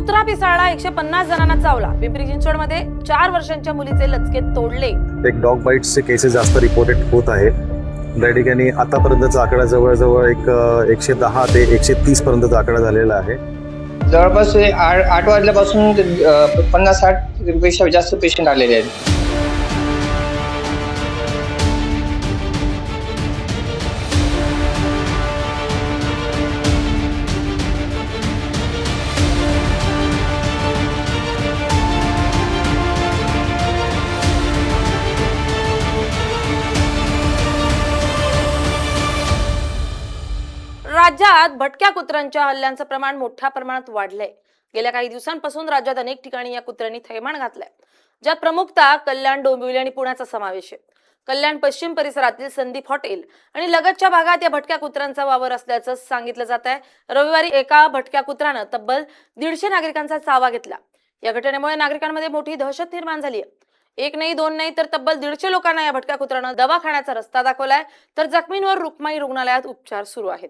कुत्रा पिसाळला 150 जणांना चावला. पिंपरी चिंचवडमध्ये 4 वर्षांच्या मुलीचे लचके तोडले. एक डॉग बाईट्सचे केसेस जास्त रिपोर्टेड होत आहे. त्या ठिकाणी आतापर्यंतचा आकडा जवळजवळ 110 ते 130 पर्यंतचा आकडा झालेला आहे. जवळपास 8 वाजल्यापासून 50-60 पेक्षा जास्त पेशंट आलेले आहेत. राज्यात भटक्या कुत्र्यांच्या हल्ल्यांचं प्रमाण मोठ्या प्रमाणात वाढलंय. गेल्या काही दिवसांपासून राज्यात अनेक ठिकाणी या कुत्र्यांनी थैमान घातलंय, ज्यात प्रमुखतः कल्याण, डोंबिवली आणि पुण्याचा समावेश आहे. कल्याण पश्चिम परिसरातील संदीप हॉटेल आणि लगतच्या भागात या भटक्या कुत्र्यांचा वावर असल्याचं सांगितलं जात आहे. रविवारी एका भटक्या कुत्र्यानं तब्बल 150 नागरिकांचा चावा घेतला. या घटनेमुळे नागरिकांमध्ये मोठी दहशत निर्माण झाली आहे. एक नाही, दोन नाही, तर तब्बल 150 लोकांना या भटक्या कुत्र्यानं दवाखान्याचा रस्ता दाखवलाय, तर जखमींवर रुक्माई रुग्णालयात उपचार सुरू आहेत.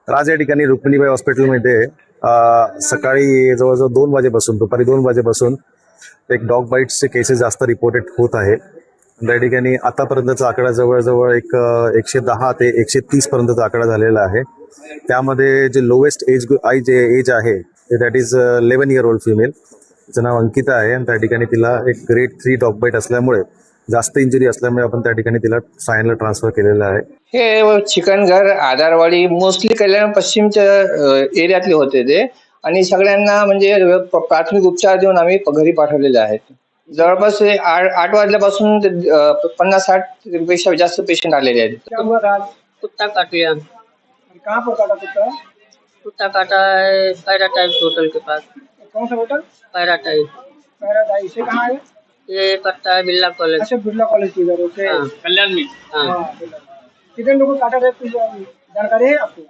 आज या ठिकाणी रुक्मिणीबाई हॉस्पिटलमध्ये सकाळी जवळजवळ 2 वाजेपासून दुपारी 2 वाजेपासून एक डॉग बाईट्सचे केसेस जास्त रिपोर्टेड होत आहे. त्या ठिकाणी आतापर्यंतचा आकडा जवळजवळ 110 ते 130 पर्यंतचा आकडा झालेला आहे. त्यामध्ये जे लोवेस्ट एज आहे that is 11 year old female. तिचं नाव अंकिता आहे आणि त्या ठिकाणी तिला एक ग्रेड 3 डॉग बाईट असल्यामुळे जास्त इंजुरी असल्यामुळे आपण त्या ठिकाणी तिला सायनला ट्रान्सफर केलेलं आहे. हे चिकनघर, आधारवाडी मोस्टली कल्याण पश्चिमच्या एरियातले होते ते, आणि सगळ्यांना म्हणजे प्राथमिक उपचार देऊन आम्ही घरी पाठवलेले आहेत. जवळपास 8 वाजल्यापासून 50-60 पेक्षा जास्त पेशंट आलेले आहेत. कुत्ता काट लिया। कहाँ पर काटा कुत्ता? कुत्ता काटा है पैराटाइप होटल के पास। कौन सा होटल? पैराटाइप। पैराडाइज से कहाँ है? ये पड़ता है बिरला कॉलेज। अच्छा, बिरला कॉलेज की इधर से। हाँ, कल्याण में। हाँ कितने लोगों को काटा रहेगा, कुछ जानकारी है आपको?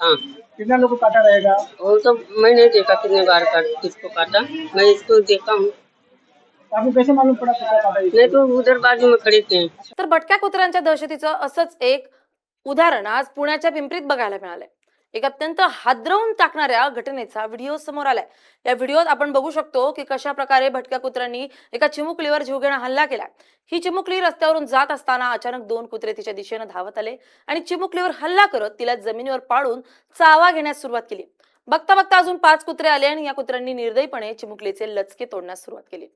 हाँ, कितना लोगों को काटा रहेगा? वो तो मैं नहीं देखा कितने बार किसको काटा, मैं इसको देखा हूँ। आपको कैसे मालूम पड़ा कुत्ता काटा? नहीं तो उधर बाजू में खड़े थे। तर भटक्या कुत्र्यांच्या दहशतीचं असंच एक उदाहरण आज पुण्याच्या पिंपरीत बघायला मिळालंय. एक अत्यंत हादरवून टाकणाऱ्या घटनेचा व्हिडिओ समोर आलाय. या व्हिडिओत आपण बघू शकतो की कशा प्रकारे भटक्या कुत्र्यांनी एका चिमुकलीवर जीवघेणा हल्ला केलाय. ही चिमुकली रस्त्यावरून जात असताना अचानक 2 कुत्रे तिच्या दिशेने धावत आले आणि चिमुकलीवर हल्ला करत तिला जमिनीवर पाडून चावा घेण्यास सुरुवात केली. बघता बघता अजून 5 कुत्रे आले आणि या कुत्र्यांनी निर्दयीपणे चिमुकलीचे लचके तोडण्यास सुरुवात केली.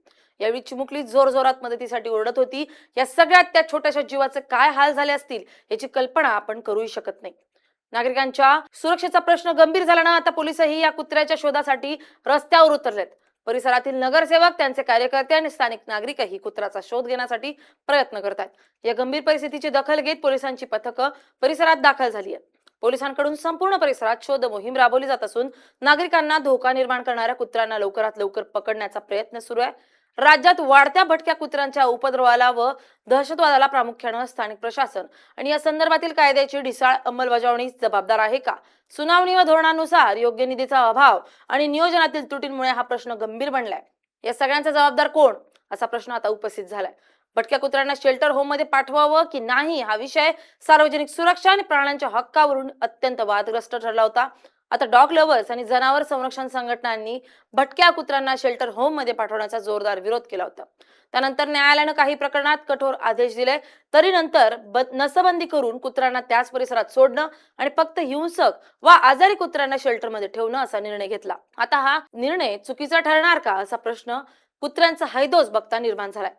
यावेळी चिमुकली जोरजोरात मदतीसाठी ओरडत होती. या सगळ्यात त्या छोट्याशा जीवाचे काय हाल झाले असतील याची कल्पना आपण करूही शकत नाही. नागरिकांच्या सुरक्षेचा प्रश्न गंभीर झाल्यानं आता पोलिसही या कुत्र्याच्या शोधासाठी रस्त्यावर उतरलेत. परिसरातील नगरसेवक, त्यांचे कार्यकर्ते आणि स्थानिक नागरिकही कुत्र्याचा शोध घेण्यासाठी प्रयत्न करत आहेत. या गंभीर परिस्थितीची दखल घेत पोलिसांची पथकं परिसरात दाखल झाली आहेत. पोलिसांकडून संपूर्ण परिसरात शोध मोहीम राबवली जात असून नागरिकांना धोका निर्माण करणाऱ्या कुत्र्यांना लवकरात लवकर पकडण्याचा प्रयत्न सुरू आहे. राज्यात वाढत्या भटक्या कुत्र्यांच्या उपद्रवाला व दहशतवादाला प्रामुख्याने स्थानिक प्रशासन आणि या संदर्भातील कायद्याची ढिसाळ अंमलबजावणी जबाबदार आहे का? सुनावणी व धोरणानुसार योग्य निधीचा अभाव आणि नियोजनातील त्रुटींमुळे हा प्रश्न गंभीर बनलाय. या सगळ्यांचा जबाबदार कोण, असा प्रश्न आता उपस्थित झालाय. भटक्या कुत्र्यांना शेल्टर होम मध्ये पाठवावं की नाही हा विषय सार्वजनिक सुरक्षा आणि प्राण्यांच्या हक्कावरून अत्यंत वादग्रस्त ठरला होता. आता डॉग लव्हर्स आणि जनावर संरक्षण संघटनांनी भटक्या कुत्र्यांना शेल्टर होम मध्ये पाठवण्याचा जोरदार विरोध केला होता. त्यानंतर न्यायालयानं काही प्रकरणात कठोर आदेश दिले, तरी नंतर नसबंदी करून कुत्र्यांना त्याच परिसरात सोडणं आणि फक्त हिंसक व आजारी कुत्र्यांना शेल्टर मध्ये ठेवणं असा निर्णय घेतला. आता हा निर्णय चुकीचा ठरणार का, असा प्रश्न कुत्र्यांचा हैदोस बघता निर्माण झालाय.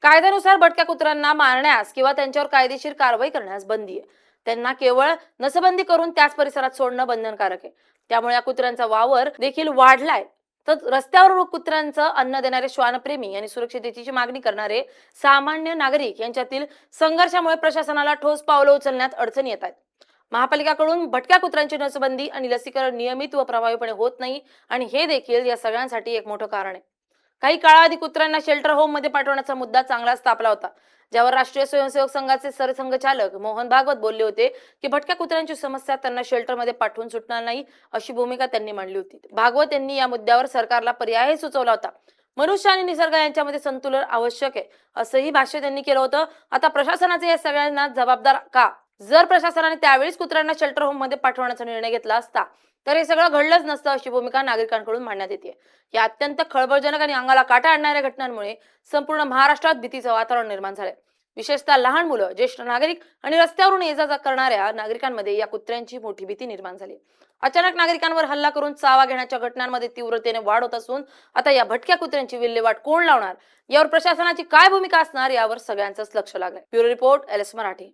कायद्यानुसार भटक्या कुत्र्यांना मारण्यास किंवा त्यांच्यावर कायदेशीर कारवाई करण्यास बंदी आहे. त्यांना केवळ नसबंदी करून त्याच परिसरात सोडणं बंधनकारक आहे. त्यामुळे या कुत्र्यांचा वावर देखील वाढलाय. तर रस्त्यावर कुत्र्यांचं अन्न देणारे श्वानप्रेमी आणि सुरक्षिततेची मागणी करणारे सामान्य नागरिक यांच्यातील संघर्षामुळे प्रशासनाला ठोस पावलं उचलण्यात अडचणी येत आहेत. महापालिकेकडून भटक्या कुत्र्यांची नसबंदी आणि लसीकरण नियमित व प्रभावीपणे होत नाही आणि हे देखील या सगळ्यांसाठी एक मोठं कारण आहे. काही काळाआधी कुत्र्यांना शेल्टर होम मध्ये पाठवण्याचा मुद्दा चांगलाच तापला होता, ज्यावर राष्ट्रीय स्वयंसेवक संघाचे सरसंघचालक मोहन भागवत बोलले होते की भटक्या कुत्र्यांची समस्या त्यांना शेल्टरमध्ये पाठवून सुटणार नाही, अशी भूमिका त्यांनी मांडली होती. भागवत यांनी या मुद्द्यावर सरकारला पर्यायही सुचवला होता. मनुष्य आणि निसर्ग यांच्यामध्ये संतुलन आवश्यक आहे, असंही भाष्य त्यांनी केलं होतं. आता प्रशासनाचे या सगळ्यांना जबाबदार का जर प्रशासनाने त्यावेळीच कुत्र्यांना शेल्टर होम मध्ये पाठवण्याचा निर्णय घेतला असता तर हे सगळं घडलंच नसतं अशी भूमिका नागरिकांकडून मांडण्यात येते. या अत्यंत खळबळजनक आणि अंगाला काटा आणणाऱ्या घटनांमुळे संपूर्ण महाराष्ट्रात भीतीचं वातावरण निर्माण झालंय. विशेषतः लहान मुलं, ज्येष्ठ नागरिक आणि रस्त्यावरून ये जा करणाऱ्या नागरिकांमध्ये या कुत्र्यांची मोठी भीती निर्माण झाली. अचानक नागरिकांवर हल्ला करून चावा घेण्याच्या घटनांमध्ये तीव्रतेने वाढ होत असून आता या भटक्या कुत्र्यांची विल्हेवाट कोण लावणार, यावर प्रशासनाची काय भूमिका असणार यावर सगळ्यांचंच लक्ष लागलंय. Bureau report, LS Marathi.